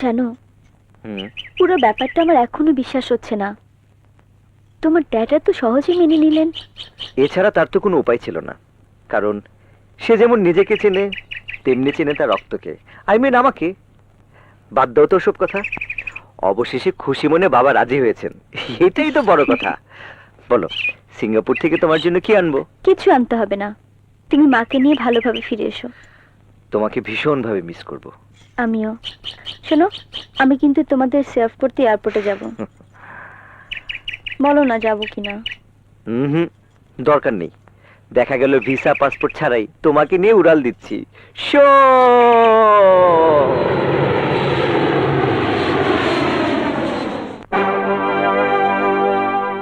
জানো, পুরো ব্যাপারটা আমার এখনো বিশ্বাস হচ্ছে না। তোমার ড্যাড তো সহজে মেনে নিলেন। এছাড়া তার তো কোনো উপায় ছিল না, কারণ সে যেমন নিজেকে চেনে তেমনি চেনে তার রক্তকে, আই মিন আমাকে। বাদ দাও তো সব কথা। অবশেষে খুশি মনে বাবা রাজি হয়েছেন, এটাই তো বড় কথা। বলো, সিঙ্গাপুর থেকে তোমার জন্য কি আনবো? কিছু আনতে হবে না, তুমি মাকে নিয়ে ভালোভাবে ফিরে এসো। তোমাকে ভীষণভাবে মিস করব। আমিও। শোনো, আমি কিন্তু তোমাদের সেভ করতে এয়ারপোর্টে যাব। বলো না যাবো কিনা। হুম, দরকার নেই। দেখা গেল ভিসা পাসপোর্ট ছাড়াই তোমাকে নিয়ে উড়াল দিচ্ছি। শো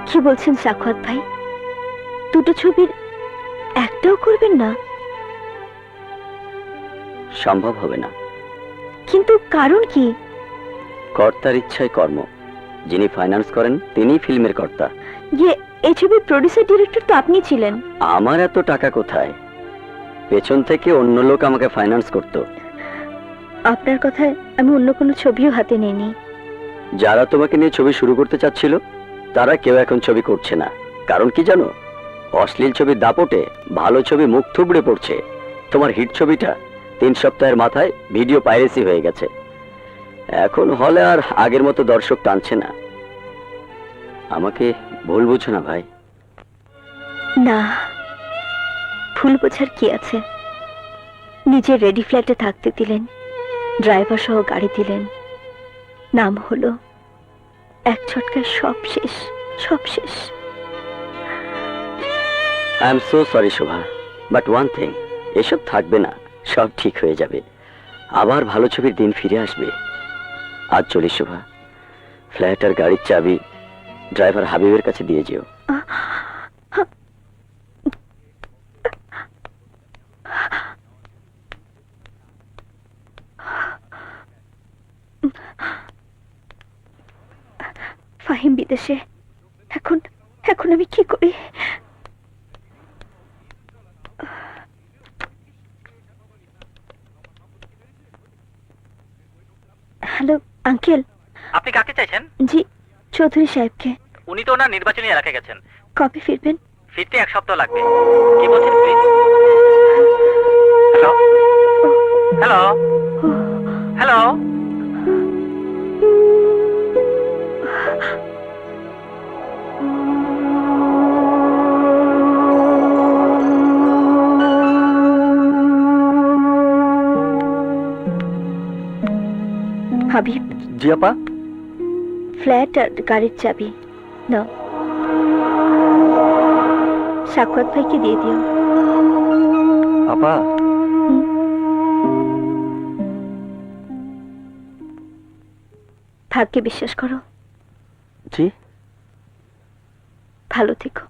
কি বলছেন সাখাওয়াত ভাই? দুটো ছবির একটাও করবেন না? সম্ভব হবে না। কিন্তু কারণ কি? কর্তার ইচ্ছায় কর্ম। যিনি ফাইন্যান্স করেন তিনিই ফিল্মের কর্তা। ইয়ে, এই ছবির প্রডিউসার ডিরেক্টর তো আপনি ছিলেন। আমার এত টাকা কোথায়? পেছন থেকে অন্য লোক আমাকে ফাইন্যান্স করত। আপনার কথায় আমি অন্য কোনো ছবিও হাতে নিইনি। যারা তোমাকে নিয়ে ছবি শুরু করতে চাচ্ছিল তারা কেউ এখন ছবি করছে না। কারণ কি জানো? অশ্লীল ছবির দাপটে ভালো ছবি মুখ থুবড়ে পড়ছে। তোমার হিট ছবিটা 3 সপ্তাহের মাথায় ভিডিও পাইরেসি হয়ে গেছে। এখন হলে আর আগের মতো দর্শক টানছে না। আমাকে ভুল বুঝো না ভাই। না, ভুল বোঝার কি আছে? নিজের রেডি ফ্ল্যাটে থাকতে দিলেন, ড্রাইভার সহ গাড়ি দিলেন, নাম হলো, এক ছটকায় সব শেষ, সব শেষ। I am so sorry Shobha, but one thing, এসব থাকবে না, সব ঠিক হয়ে যাবে। আবার ভালো ছবির দিন ফিরে আসবে। আজ চলি শোভা, ফ্ল্যাট আর গাড়ির চাবি ড্রাইভার হাবিবের কাছে দিয়ে যেও। ফাহিম বিদেশে, এখন এখন আমি কি করি? Hello uncle. আপনি কাকে চাইছেন? জি, চৌধুরী সাহেবকে। উনি তো ওনার নির্বাচনী এলাকায় গেছেন। কবে ফিরবেন? ফিরতে 1 সপ্তাহ লাগবে। কি বলছেন please? Hello hello hello. Habib, জি আপা। ফ্ল্যাট আর গাড়ির চাবি নাও, সাখাওয়াত ভাইকে দিয়ে দিও। আপা, ভাগ্যে বিশ্বাস করো। জি। ভালো থেকো।